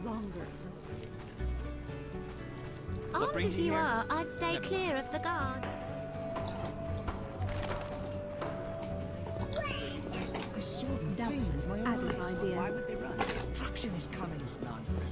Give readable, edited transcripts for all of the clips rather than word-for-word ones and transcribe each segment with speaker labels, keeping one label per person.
Speaker 1: stronger.
Speaker 2: Armed as you are, I'd stay clear of the guards.
Speaker 1: I saw them doubtless Ada's idea.
Speaker 3: Why would they run? Destruction is coming. Nonsense.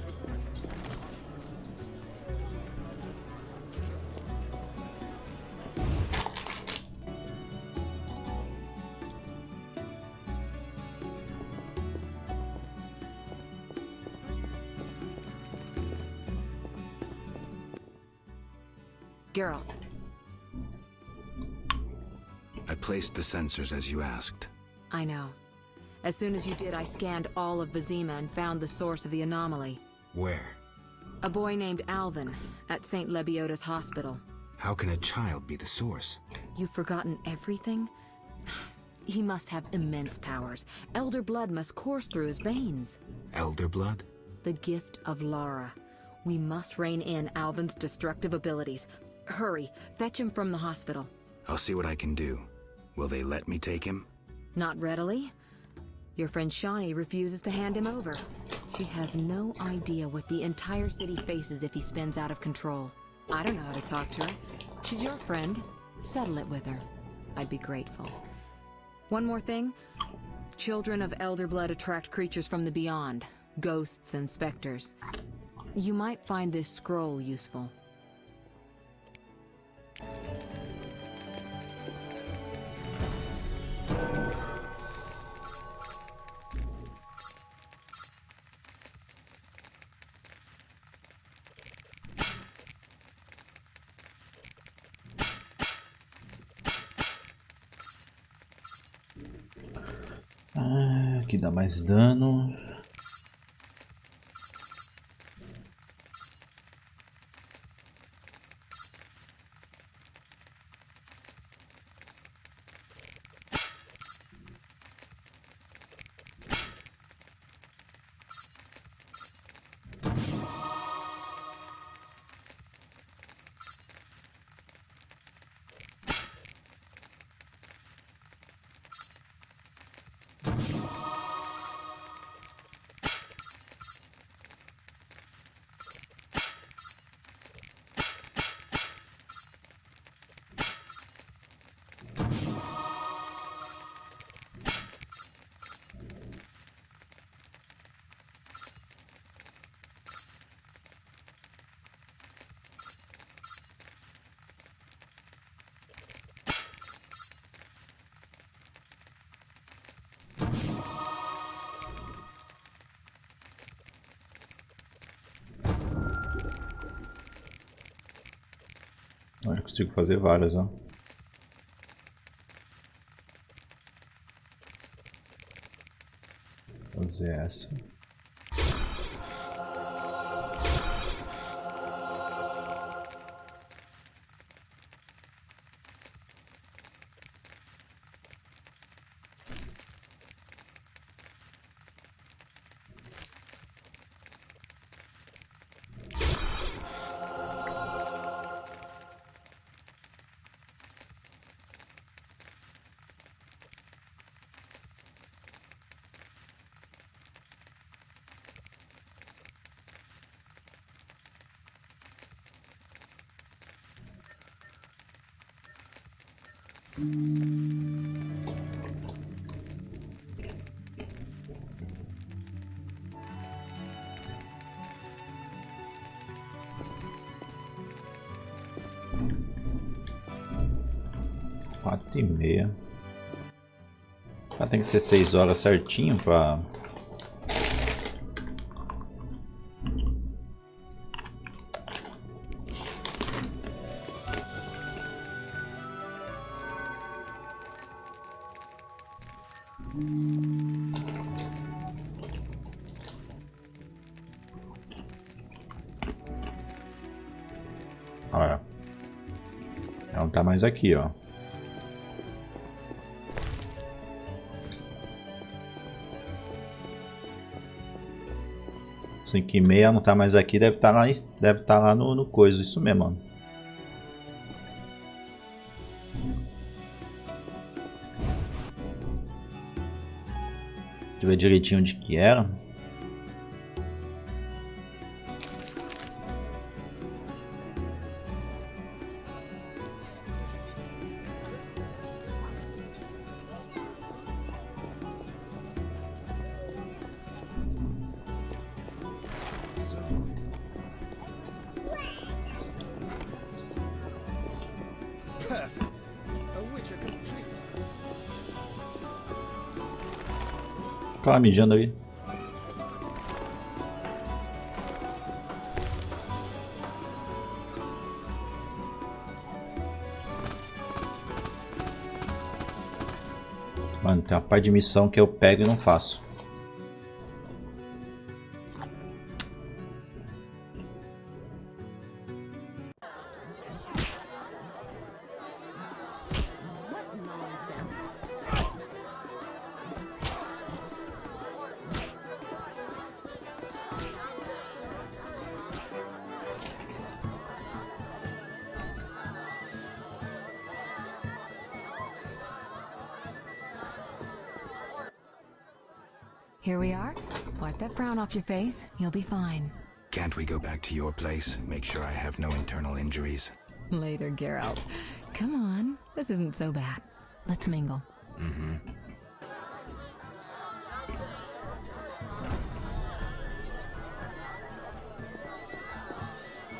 Speaker 4: Geraldo.
Speaker 5: I placed the sensors as you asked.
Speaker 4: I know. As soon as you did, I scanned all of Vizima and found the source of the anomaly.
Speaker 5: Where?
Speaker 4: A boy named Alvin, at St. Lebioda's hospital.
Speaker 5: How can a child be the source?
Speaker 4: You've forgotten everything? He must have immense powers. Elder blood must course through his veins.
Speaker 5: Elder blood?
Speaker 4: The gift of Lara. We must rein in Alvin's destructive abilities. Hurry, fetch him from the hospital.
Speaker 5: I'll see what I can do. Will they let me take him?
Speaker 4: Not readily. Your friend Shawnee refuses to hand him over. She has no idea what the entire city faces if he spins out of control. I don't know how to talk to her. She's your friend. Settle it with her. I'd be grateful. One more thing. Children of Elder Blood attract creatures from the beyond. Ghosts and specters. You might find this scroll useful.
Speaker 6: Aqui dá mais dano. Agora eu consigo fazer várias, ó. Fazer essa. Quatro e meia. Tem que ser 6 horas certinho pra... Olha. Ela não tá mais aqui, ó. 5h30 não tá mais aqui, deve estar lá no coisa, isso mesmo, mano. Deixa eu ver direitinho onde que era. Fica lá mijando ali. Mano, tem uma parte de missão que eu pego e não faço.
Speaker 4: Here we are. Wipe that frown off your face. You'll be fine.
Speaker 5: Can't we go back to your place? Make sure I have no internal injuries.
Speaker 4: Later, Geralt. Come on. This isn't so bad. Let's mingle.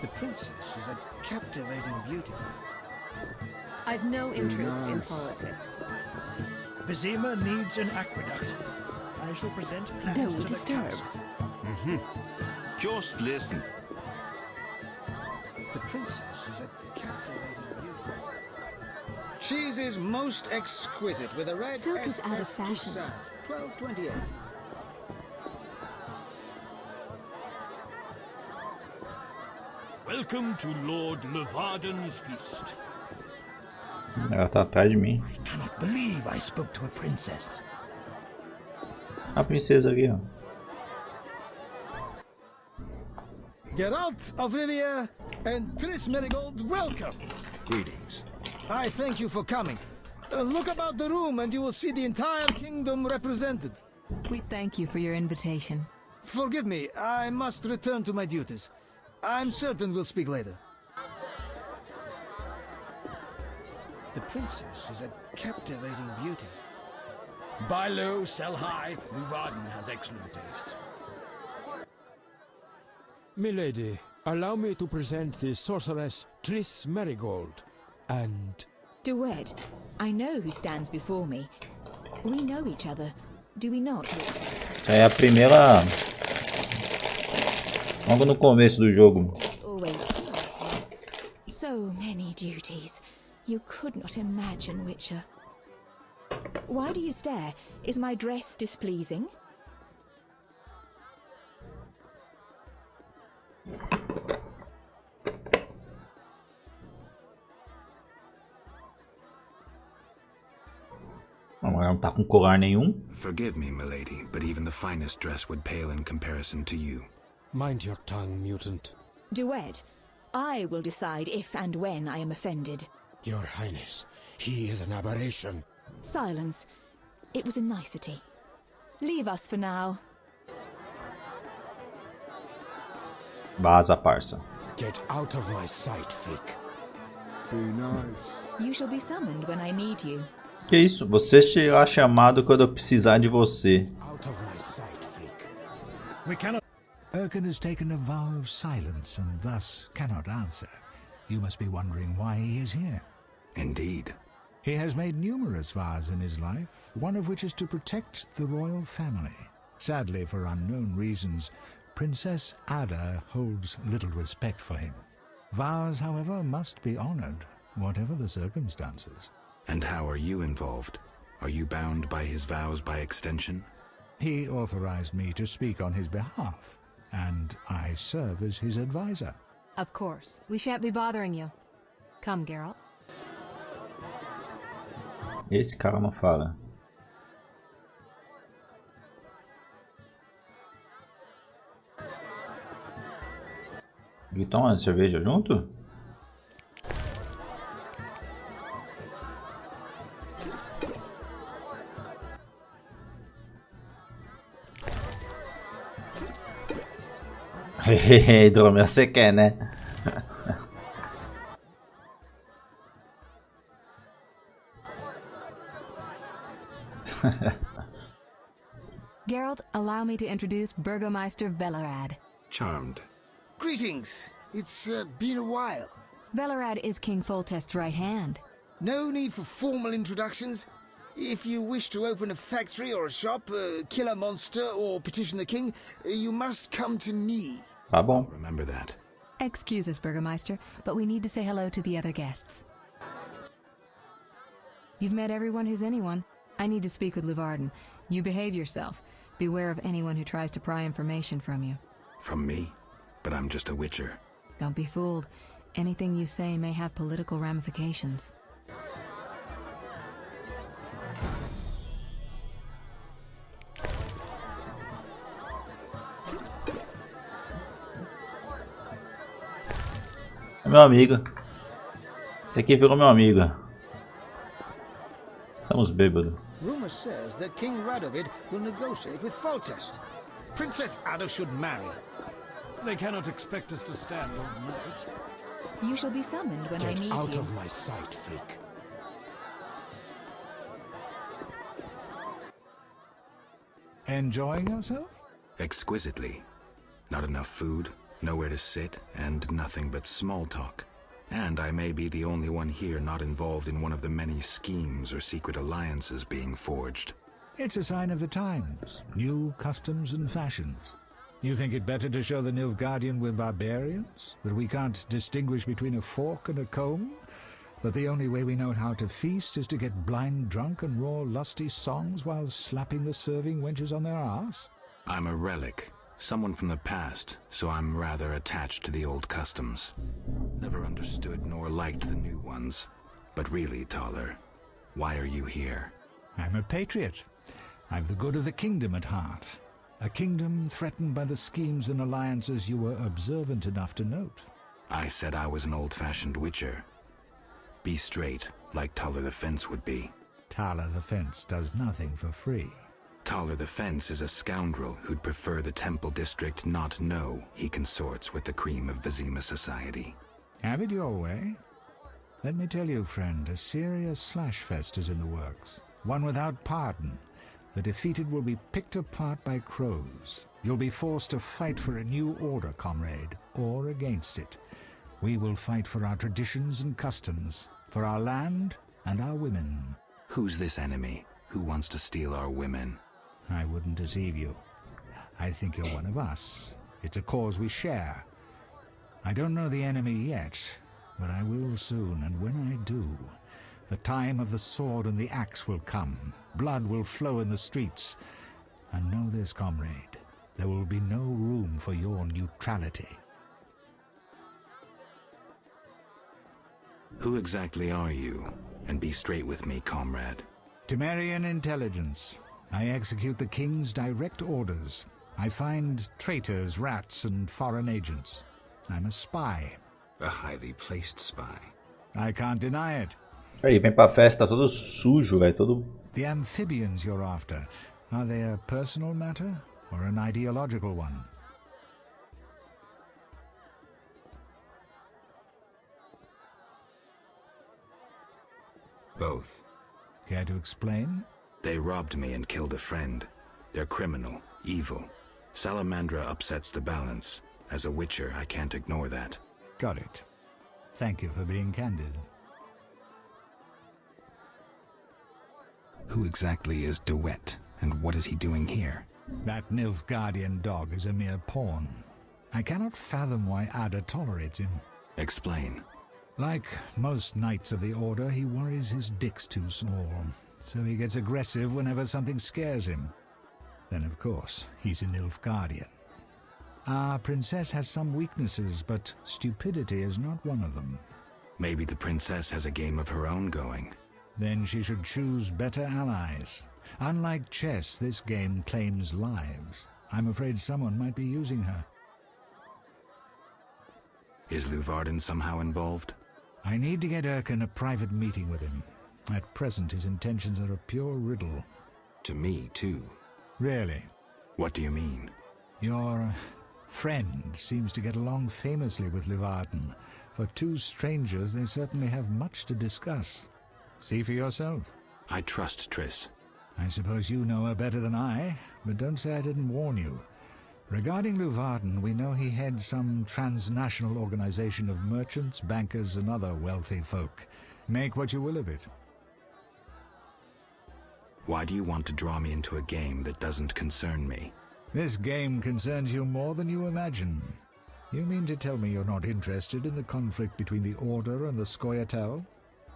Speaker 3: The princess is a captivating beauty.
Speaker 4: I've no interest in politics.
Speaker 3: Vizima needs an aqueduct. I shall present plans
Speaker 1: Don't
Speaker 3: to the
Speaker 1: disturb.
Speaker 3: council.
Speaker 7: Just listen.
Speaker 3: The princess is a captivating beauty.
Speaker 8: Cheese is most exquisite with a red
Speaker 1: Silk is out of
Speaker 8: SS
Speaker 1: fashion.
Speaker 8: Toussaint, 1228.
Speaker 9: Welcome to Lord Levaden's feast.
Speaker 6: Ela tá atrás de mim.
Speaker 3: I cannot believe I spoke to a princess.
Speaker 6: A princesa ali, ó.
Speaker 8: Geralt of Rivia and Triss Merigold, welcome.
Speaker 5: Greetings.
Speaker 8: I thank you for coming. Look about the room and you will see the entire kingdom represented.
Speaker 4: We thank you for your invitation.
Speaker 8: Forgive me, I must return to my duties. I'm certain we'll speak later.
Speaker 3: The princess is a captivating beauty.
Speaker 10: Buy low, sell high. Levaden has excellent taste.
Speaker 11: Milady, allow me to present the sorceress Triss Merigold, and...
Speaker 1: Duet, I know who stands before me. We know each other, do we not?
Speaker 6: É a primeira... Logo no começo do jogo.
Speaker 1: Always was. So many duties. You could not imagine, Witcher. Why do you stare? Is my dress displeasing?
Speaker 6: Ela não tá com colar nenhum.
Speaker 5: Forgive me, milady, but even the finest dress would pale in comparison to you.
Speaker 11: Mind your tongue, mutant.
Speaker 1: Duet, I will decide if and when I am offended.
Speaker 11: Your Highness, he is an aberration.
Speaker 1: Silence. It was a nicety. Leave us for now.
Speaker 6: Vaza, parça.
Speaker 11: Get out of my sight, freak.
Speaker 8: Be nice.
Speaker 1: You shall be summoned when I need you.
Speaker 6: Que isso? Você será chamado quando eu precisar de você.
Speaker 11: Out of my sight, freak.
Speaker 3: We cannot.
Speaker 12: Erkin has taken a vow of silence and thus cannot answer. You must be wondering why he is here.
Speaker 5: Indeed.
Speaker 12: He has made numerous vows in his life, one of which is to protect the royal family. Sadly, for unknown reasons, Princess Ada holds little respect for him. Vows, however, must be honored, whatever the circumstances.
Speaker 5: And how are you involved? Are you bound by his vows by extension?
Speaker 12: He authorized me to speak on his behalf, and I serve as his advisor.
Speaker 4: Of course. We shan't be bothering you. Come, Geralt.
Speaker 6: Esse cara não fala. E toma uma cerveja junto? Hehehe, Dromel, você quer, né?
Speaker 4: Geralt, allow me to introduce Burgomeister Velerad.
Speaker 5: Charmed.
Speaker 8: Greetings. It's been a while.
Speaker 4: Velerad is King Foltest's right hand.
Speaker 8: No need for formal introductions. If you wish to open a factory or a shop, kill a monster, or petition the king, you must come to me.
Speaker 6: Tá bom.
Speaker 5: Remember that.
Speaker 4: Excuse us, Burgermeister, but we need to say hello to the other guests. You've met everyone who's anyone. I need to speak with Luvarden. You behave yourself. Beware of anyone who tries to pry information from you.
Speaker 5: From me? But I'm just a witcher.
Speaker 4: Don't be fooled. Anything you say may have political ramifications.
Speaker 6: É meu amigo. Esse aqui virou meu amigo. Estamos bêbados.
Speaker 8: Rumor says that King Radovid will negotiate with Foltest. Princess Ada should marry.
Speaker 9: They cannot expect us to stand on merit.
Speaker 1: You shall be summoned when I need
Speaker 10: Get out
Speaker 1: you.
Speaker 10: of my sight, freak.
Speaker 12: Enjoying yourself?
Speaker 5: Exquisitely. Not enough food, nowhere to sit, and nothing but small talk. And I may be the only one here not involved in one of the many schemes or secret alliances being forged.
Speaker 12: It's a sign of the times. New customs and fashions. You think it better to show the Nilfgaardian we're barbarians? That we can't distinguish between a fork and a comb? That the only way we know how to feast is to get blind drunk and roar lusty songs while slapping the serving wenches on their arse?
Speaker 5: I'm a relic. Someone from the past, so I'm rather attached to the old customs. Never understood nor liked the new ones. But really, Taller, why are you here?
Speaker 12: I'm a patriot. I've the good of the kingdom at heart. A kingdom threatened by the schemes and alliances you were observant enough to note.
Speaker 5: I said I was an old-fashioned witcher. Be straight, like Taller the Fence would be.
Speaker 12: Taller the Fence does nothing for free.
Speaker 5: Taller the Fence is a scoundrel who'd prefer the Temple District not know he consorts with the cream of Vizima society.
Speaker 12: Have it your way. Let me tell you, friend, a serious slashfest is in the works. One without pardon. The defeated will be picked apart by crows. You'll be forced to fight for a new order, comrade, or against it. We will fight for our traditions and customs, for our land and our women.
Speaker 5: Who's this enemy? Who wants to steal our women?
Speaker 12: I wouldn't deceive you. I think you're one of us. It's a cause we share. I don't know the enemy yet, but I will soon, and when I do, the time of the sword and the axe will come. Blood will flow in the streets. And know this, comrade, there will be no room for your neutrality.
Speaker 5: Who exactly are you? And be straight with me, comrade.
Speaker 12: Temerian intelligence. I execute the king's direct orders. I find traitors, rats, and foreign agents. I'm a spy.
Speaker 5: A highly placed spy.
Speaker 12: I can't deny it.
Speaker 6: Aí, vem pra festa todo sujo, velho, todo...
Speaker 12: The amphibians you're after, are they a personal matter or an ideological one?
Speaker 5: Both.
Speaker 12: Care to explain?
Speaker 5: They robbed me and killed a friend. They're criminal, evil. Salamandra upsets the balance. As a witcher, I can't ignore that.
Speaker 12: Got it. Thank you for being candid.
Speaker 5: Who exactly is DeWitt, and what is he doing here?
Speaker 12: That Nilfgaardian dog is a mere pawn. I cannot fathom why Ada tolerates him.
Speaker 5: Explain.
Speaker 12: Like most knights of the Order, he worries his dick's too small, so he gets aggressive whenever something scares him. Then, of course, he's a Nilfgaardian. Our princess has some weaknesses, but stupidity is not one of them.
Speaker 5: Maybe the princess has a game of her own going.
Speaker 12: Then she should choose better allies. Unlike chess, this game claims lives. I'm afraid someone might be using her.
Speaker 5: Is Luvarden somehow involved?
Speaker 12: I need to get Erkin a private meeting with him. At present, his intentions are a pure riddle.
Speaker 5: To me, too.
Speaker 12: Really?
Speaker 5: What do you mean?
Speaker 12: Your friend seems to get along famously with Luvarden. For two strangers, they certainly have much to discuss. See for yourself.
Speaker 5: I trust Triss.
Speaker 12: I suppose you know her better than I, but don't say I didn't warn you. Regarding Luvarden, we know he heads some transnational organization of merchants, bankers, and other wealthy folk. Make what you will of it.
Speaker 5: Why do you want to draw me into a game that doesn't concern me?
Speaker 12: This game concerns you more than you imagine. You mean to tell me you're not interested in the conflict between the Order and the Scoia'tael?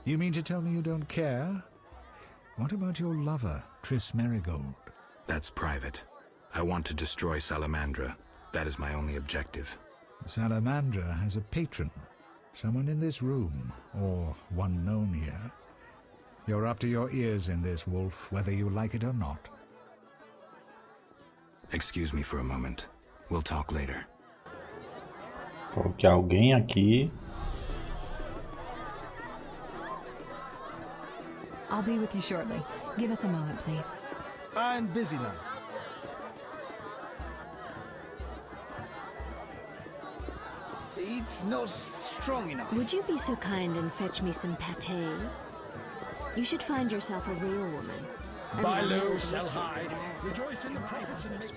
Speaker 12: You mean to tell me you don't care? What about your lover, Triss Merigold?
Speaker 5: That's private. I want to destroy Salamandra. That is my only objective.
Speaker 12: Salamandra has a patron. Someone in this room, or one known here. You're up to your ears in this, Wolf, whether you like it or not.
Speaker 5: Excuse me for a moment. We'll talk later.
Speaker 6: Falou que alguém aqui.
Speaker 4: I'll be with you shortly. Give us a moment, please.
Speaker 8: I'm busy now. It's not strong enough.
Speaker 2: Would you be so kind and fetch me some pâté? You should find yourself a real woman.
Speaker 10: Buy low, sell high. Rejoice in the profits and make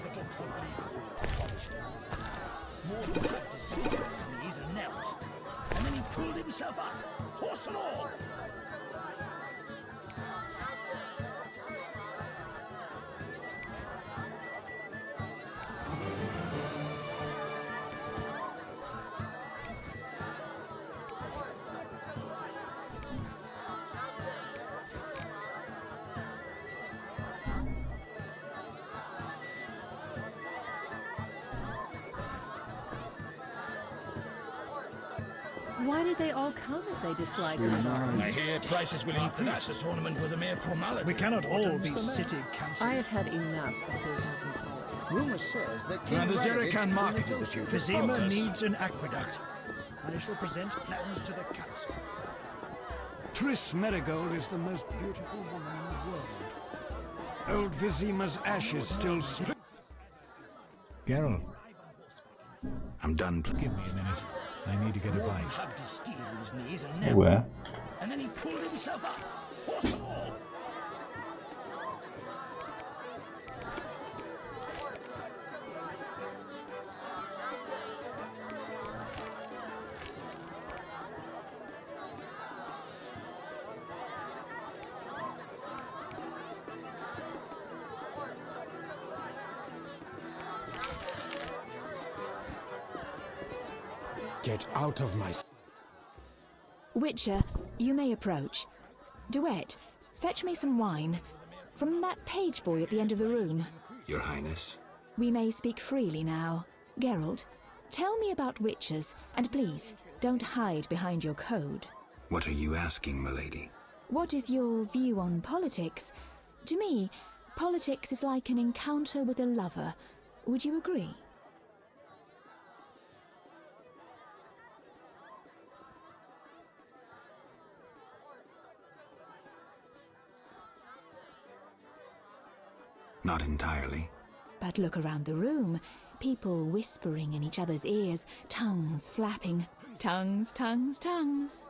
Speaker 7: More than had to see his knees and knelt. And then he pulled himself up, horse and all.
Speaker 13: Why did they all come if they disliked her?
Speaker 10: I hear prices will increase. The tournament was a mere formality.
Speaker 3: We cannot all be city councillors.
Speaker 13: I have had enough of business and politics.
Speaker 8: Rumor says that
Speaker 10: And the Zerican market is the future.
Speaker 3: Vizima needs an aqueduct. I shall present plans to the council.
Speaker 9: Triss Merigold is the most beautiful woman in the world. Old Vizima's ashes still split.
Speaker 12: Geralt,
Speaker 5: I'm done.
Speaker 12: give me a minute. I need to get a bite.
Speaker 7: Hugged his steed with his knees and knelt.
Speaker 6: Ué.
Speaker 7: And then he pulled himself up, horse and all.
Speaker 11: Get out of my...
Speaker 1: Witcher, you may approach. Duet, fetch me some wine. From that page boy at the end of the room.
Speaker 5: Your Highness?
Speaker 1: We may speak freely now. Geralt, tell me about witches, and please, don't hide behind your code.
Speaker 5: What are you asking, milady?
Speaker 1: What is your view on politics? To me, politics is like an encounter with a lover. Would you agree?
Speaker 5: Not entirely.
Speaker 1: But look around the room. People whispering in each other's ears, tongues flapping. Tongues, tongues, tongues.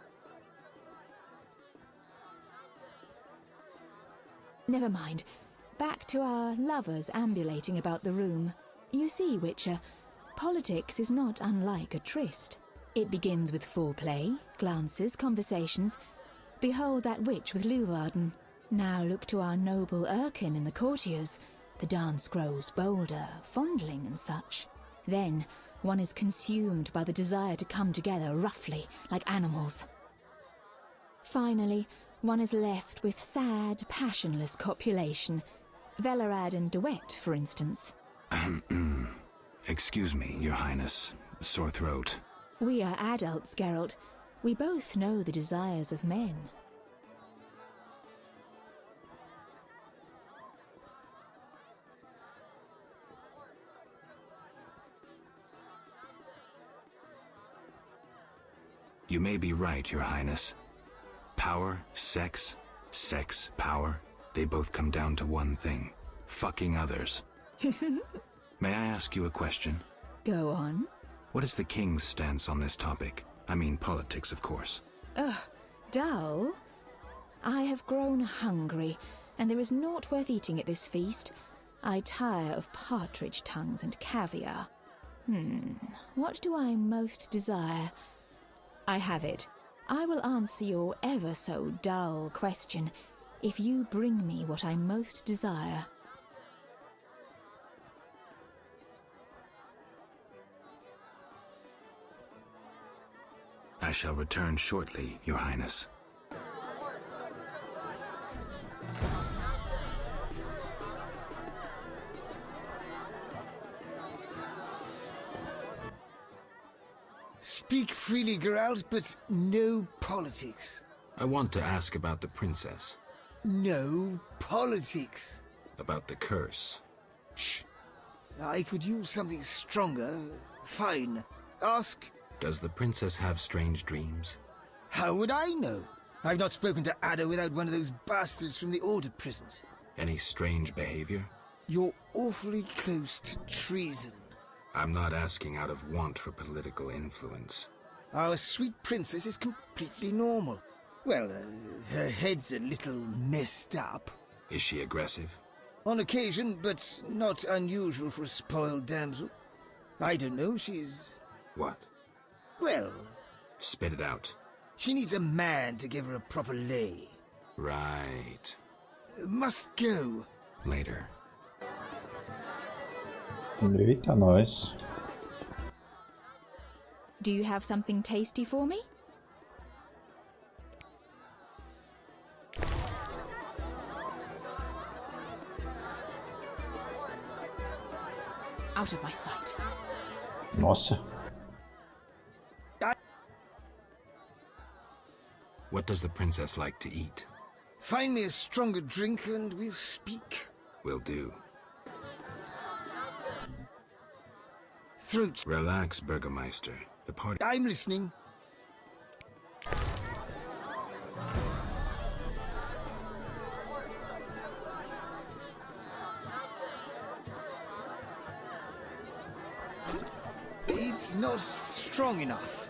Speaker 1: Never mind. Back to our lovers ambulating about the room. You see, Witcher, politics is not unlike a tryst. It begins with foreplay, glances, conversations. Behold that witch with Leuwarden. Now look to our noble Erkin and the courtiers. The dance grows bolder, fondling and such. Then one is consumed by the desire to come together roughly, like animals. Finally, one is left with sad, passionless copulation. Velerad and Duet, for instance.
Speaker 5: Excuse me, Your Highness. Sore throat.
Speaker 1: We are adults, Geralt. We both know the desires of men.
Speaker 5: You may be right, Your Highness. Power, sex, sex, power, they both come down to one thing. Fucking others. May I ask you a question?
Speaker 1: Go on.
Speaker 5: What is the king's stance on this topic? I mean politics, of course.
Speaker 1: Ugh, dull? I have grown hungry, and there is naught worth eating at this feast. I tire of partridge tongues and caviar. What do I most desire? I have it. I will answer your ever so dull question. if you bring me what I most desire.
Speaker 5: I shall return shortly, Your Highness.
Speaker 8: Speak freely, Geraldo, but no politics.
Speaker 5: I want to ask about the princess.
Speaker 8: No politics.
Speaker 5: About the curse.
Speaker 8: Shh. I could use something stronger. Fine. Ask.
Speaker 5: Does the princess have strange dreams?
Speaker 8: How would I know? I've not spoken to Ada without one of those bastards from the Order prisons.
Speaker 5: Any strange behavior?
Speaker 8: You're awfully close to treason.
Speaker 5: I'm not asking out of want for political influence.
Speaker 8: Our sweet princess is completely normal. Well, her head's a little messed up.
Speaker 5: Is she aggressive?
Speaker 8: On occasion, but not unusual for a spoiled damsel. I don't know, she's...
Speaker 5: What?
Speaker 8: Well...
Speaker 5: Spit it out.
Speaker 8: She needs a man to give her a proper lay.
Speaker 5: Right.
Speaker 8: Must go.
Speaker 5: Later.
Speaker 6: Eita, nós.
Speaker 1: Do you have something tasty for me? Out of my sight.
Speaker 6: Nossa.
Speaker 5: What does the princess like to eat?
Speaker 8: Find me a stronger drink and we'll speak.
Speaker 5: Will do.
Speaker 8: Throat.
Speaker 5: Relax, Burgermeister. The party...
Speaker 8: I'm listening. It's not strong enough.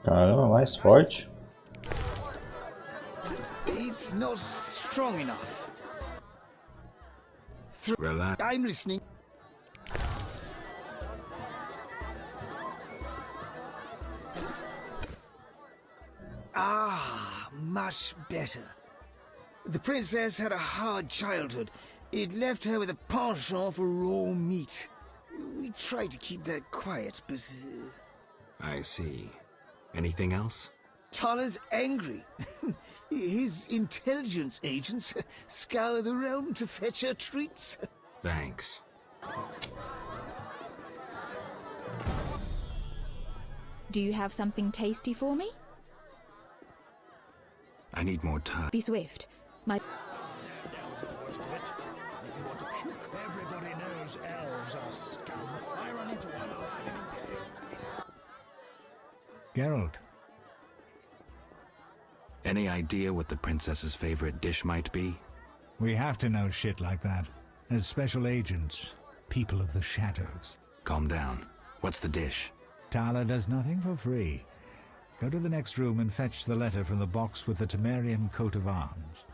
Speaker 6: Caramba, mais forte.
Speaker 8: It's not strong enough.
Speaker 5: Relax.
Speaker 8: I'm listening. Ah, much better. The princess had a hard childhood. It left her with a penchant for raw meat. We tried to keep that quiet, but...
Speaker 5: I see. Anything else?
Speaker 8: Tala's angry. His intelligence agents scour the realm to fetch her treats.
Speaker 5: Thanks.
Speaker 1: Do you have something tasty for me?
Speaker 5: I need more time.
Speaker 1: Be swift. My...
Speaker 3: Everybody knows elves are scum. I run into one.
Speaker 12: Geralt.
Speaker 5: Any idea what the princess's favorite dish might be?
Speaker 12: We have to know shit like that. As special agents, people of the shadows.
Speaker 5: Calm down. What's the dish?
Speaker 12: Tala does nothing for free. Go to the next room and fetch the letter from the box with the Temerian coat of arms.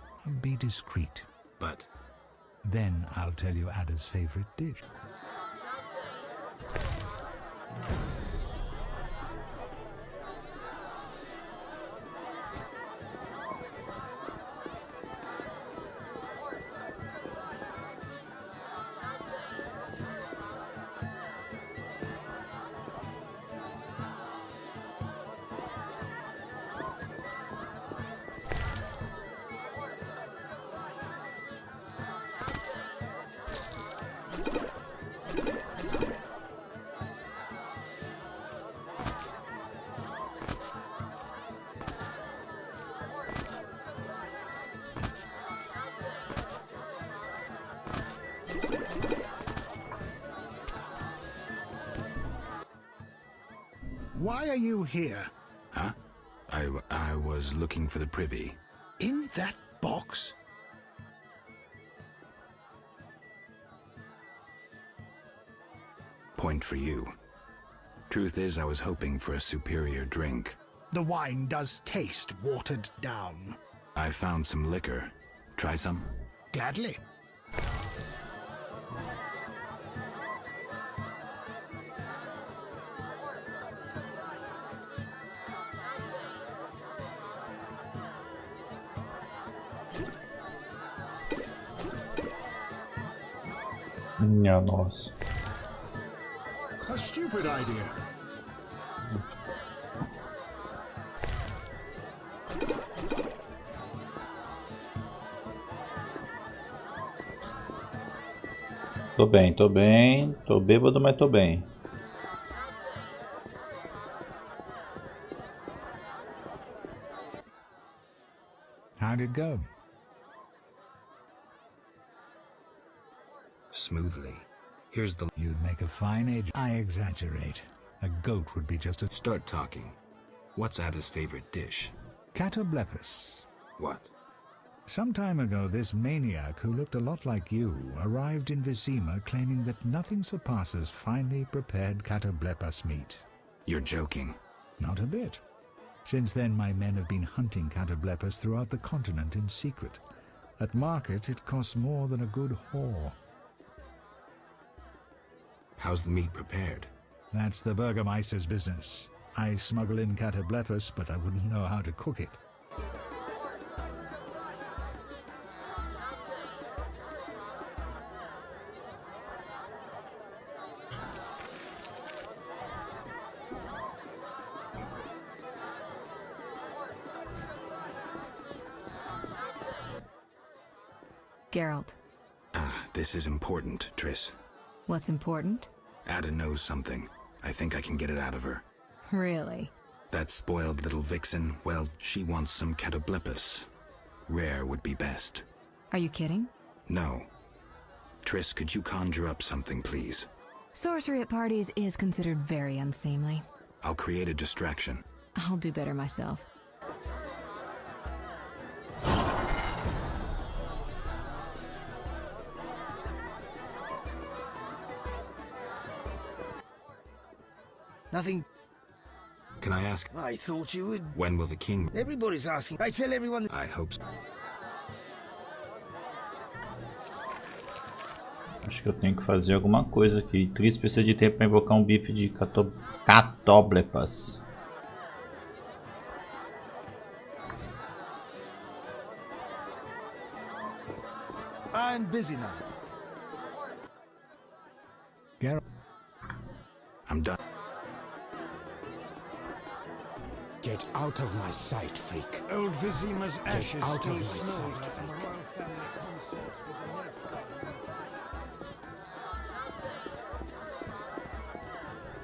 Speaker 12: Be discreet.
Speaker 5: But...
Speaker 12: Then I'll tell you Ada's favorite dish.
Speaker 3: Why are you here?
Speaker 5: Huh? I was looking for the privy.
Speaker 3: In that box?
Speaker 5: Point for you. Truth is, I was hoping for a superior drink.
Speaker 3: The wine does taste watered down.
Speaker 5: I found some liquor. Try some?
Speaker 3: Gladly.
Speaker 6: Minha nossa.
Speaker 12: A stupid idea.
Speaker 6: Tô bem, tô bem. Tô bêbado, mas tô bem.
Speaker 12: How'd it go?
Speaker 5: Smoothly. Here's the...
Speaker 12: You'd make a fine agent. I exaggerate. A goat would be just a...
Speaker 5: Start talking. What's Ada's favorite dish?
Speaker 12: Catoblepus.
Speaker 5: What?
Speaker 12: Some time ago, this maniac who looked a lot like you arrived in Vizima claiming that nothing surpasses finely prepared catoblepus meat.
Speaker 5: You're joking.
Speaker 12: Not a bit. Since then, my men have been hunting catoblepus throughout the continent in secret. At market, it costs more than a good whore.
Speaker 5: How's the meat prepared?
Speaker 12: That's the Burgermeister's business. I smuggle in catoblepus, but I wouldn't know how to cook it.
Speaker 4: Geralt.
Speaker 5: This is important, Triss.
Speaker 4: What's important?
Speaker 5: Ada knows something. I think I can get it out of her.
Speaker 4: Really?
Speaker 5: That spoiled little vixen, well, she wants some catoblepus. Rare would be best.
Speaker 4: Are you kidding?
Speaker 5: No. Triss, could you conjure up something, please?
Speaker 4: Sorcery at parties is considered very unseemly.
Speaker 5: I'll create a distraction.
Speaker 4: I'll do better myself.
Speaker 8: Nothing.
Speaker 5: Can I ask?
Speaker 8: I thought you would.
Speaker 5: When will the king...
Speaker 8: Everybody's asking. I tell everyone.
Speaker 5: I hope so.
Speaker 6: Acho que eu tenho que fazer alguma coisa aqui. Triss precisa de tempo para invocar um bife de catoblepas.
Speaker 8: I'm busy now.
Speaker 12: Geralt.
Speaker 5: I'm done.
Speaker 11: Get out of my sight, freak.
Speaker 9: Old Vizima's ashes
Speaker 11: Get out
Speaker 9: still
Speaker 11: of my
Speaker 9: smell
Speaker 11: sight,
Speaker 9: like the
Speaker 11: freak.
Speaker 9: royal family consorts with the Nilfgaard.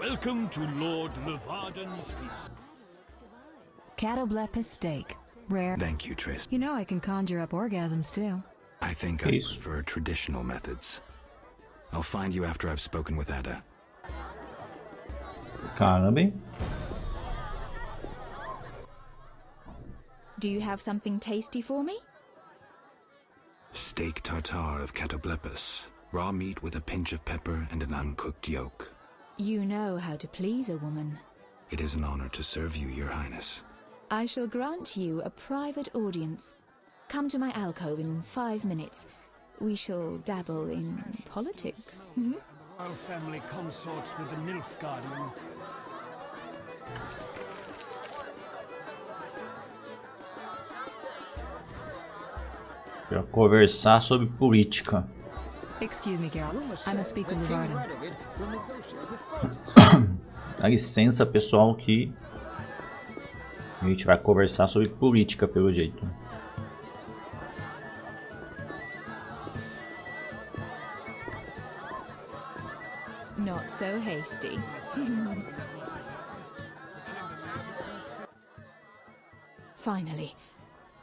Speaker 9: Welcome to Lord Levarden's feast.
Speaker 4: Catoblepus steak. Rare.
Speaker 5: Thank you, Triss.
Speaker 4: You know I can conjure up orgasms too.
Speaker 5: I think I prefer traditional methods. I'll find you after I've spoken with Ada.
Speaker 6: Caramba.
Speaker 1: Do you have something tasty for me?
Speaker 5: Steak tartare of catoblepus. Raw meat with a pinch of pepper and an uncooked yolk.
Speaker 1: You know how to please a woman.
Speaker 5: It is an honor to serve you, Your Highness.
Speaker 1: I shall grant you a private audience. Come to my alcove in 5 minutes. We shall dabble in politics.
Speaker 9: The royal family consorts with the Nilfgaardian.
Speaker 6: Para conversar sobre política.
Speaker 4: Excuse me, Geralt. I must speak with Levarden.
Speaker 6: Dá licença, pessoal, que a gente vai conversar sobre política, pelo jeito.
Speaker 1: Not so hasty. Finally,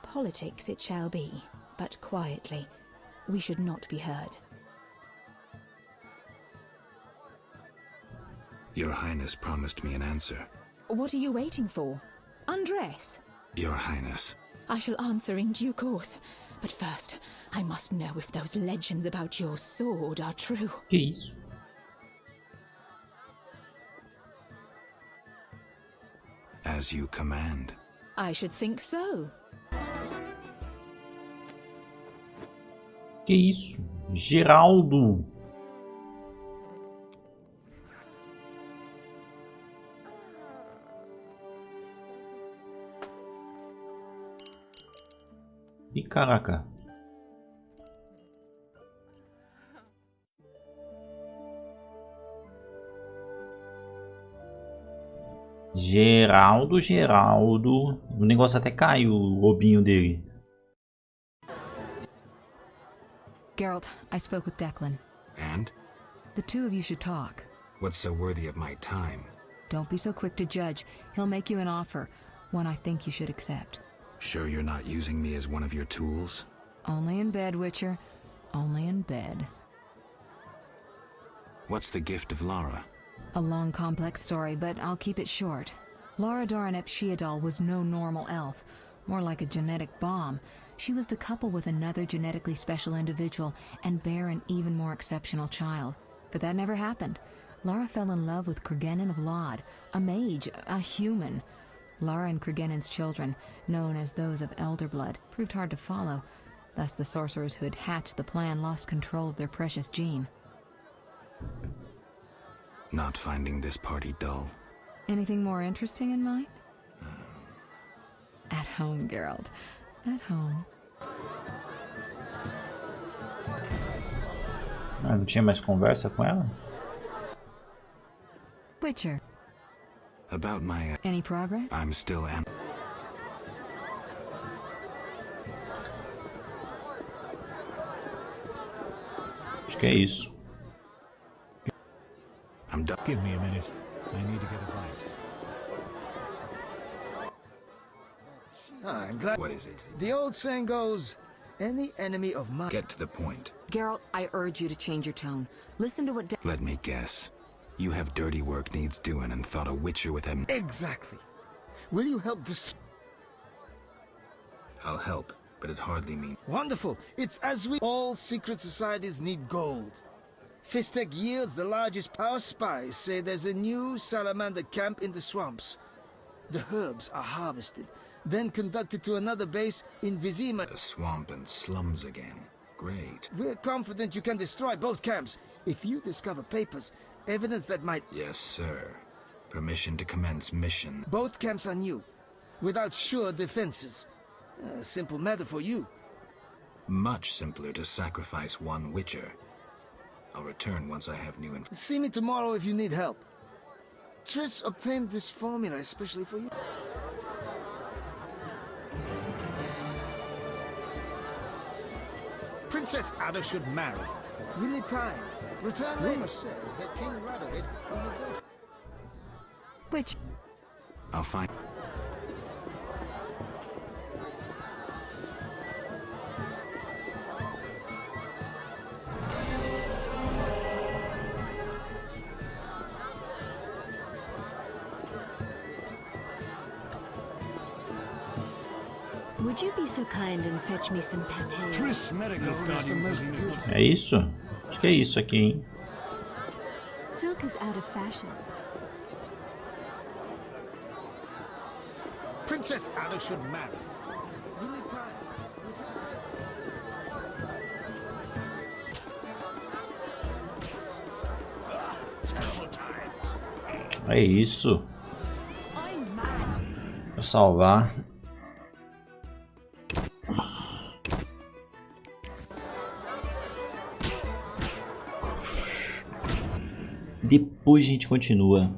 Speaker 1: politics it shall be, but quietly. We should not be heard.
Speaker 5: Your Highness promised me an answer.
Speaker 1: What are you waiting for? Undress.
Speaker 5: Your Highness.
Speaker 1: I shall answer in due course. But first, I must know if those legends about your sword are true.
Speaker 6: Que isso?
Speaker 5: As you command.
Speaker 1: I should think so.
Speaker 6: Que isso? Geraldo! Ih, caraca. Geraldo, Geraldo. O negócio até caiu, o lobinho dele.
Speaker 4: Geralt, I spoke with Declan.
Speaker 5: And?
Speaker 4: The two of you should talk.
Speaker 5: What's so worthy of my time?
Speaker 4: Don't be so quick to judge. He'll make you an offer, one I think you should accept.
Speaker 5: Sure you're not using me as one of your tools?
Speaker 4: Only in bed, Witcher. Only in bed.
Speaker 5: What's the gift of Lara?
Speaker 4: A long, complex story, but I'll keep it short. Lara Doranep Sheadal was no normal elf, more like a genetic bomb. She was to couple with another genetically special individual and bear an even more exceptional child. But that never happened. Lara fell in love with Cregennan of Lod, a mage, a human. Lara and Cregennan's children, known as those of Elder Blood, proved hard to follow. Thus the sorcerers who had hatched the plan lost control of their precious gene.
Speaker 5: Not finding this party dull?
Speaker 4: Anything more interesting in mind? At home, Geralt. At home.
Speaker 6: Ah, não tinha mais conversa com ela?
Speaker 4: Witcher.
Speaker 5: About my...
Speaker 4: Any progress?
Speaker 5: I'm still
Speaker 6: Acho que é isso.
Speaker 5: I'm done.
Speaker 12: Give me a minute. I need to get a bite.
Speaker 8: I'm glad.
Speaker 5: What is it?
Speaker 8: The old saying goes, any enemy of mine...
Speaker 5: Get to the point.
Speaker 4: Geralt, I urge you to change your tone. Listen to what
Speaker 5: Let me guess. You have dirty work needs doing and thought a witcher with him.
Speaker 8: Exactly. Will you help
Speaker 5: I'll help, but it hardly means...
Speaker 8: Wonderful. It's as we... All secret societies need gold. Fistek yields the largest power spies say there's a new salamander camp in the swamps. The herbs are harvested, then conducted to another base in Vizima.
Speaker 5: The swamp and slums again. Great.
Speaker 8: We're confident you can destroy both camps. If you discover papers, evidence that might...
Speaker 5: Yes, sir. Permission to commence mission.
Speaker 8: Both camps are new, without sure defenses. A simple matter for you.
Speaker 5: Much simpler to sacrifice one witcher. I'll return once I have new info.
Speaker 8: See me tomorrow if you need help. Triss obtained this formula especially for you. Princess Ada should marry. We need time. Return later says that King Radovid will negotiate.
Speaker 4: Which?
Speaker 5: I'll find...
Speaker 2: Would you be so kind and fetch me some pate?
Speaker 9: Triss Merigold is the most beautiful.
Speaker 6: É isso? Acho que é isso aqui, hein?
Speaker 2: Silk is out of fashion.
Speaker 8: Princess Ada should marry. We need time.
Speaker 6: É isso. Vou salvar. Depois a gente continua.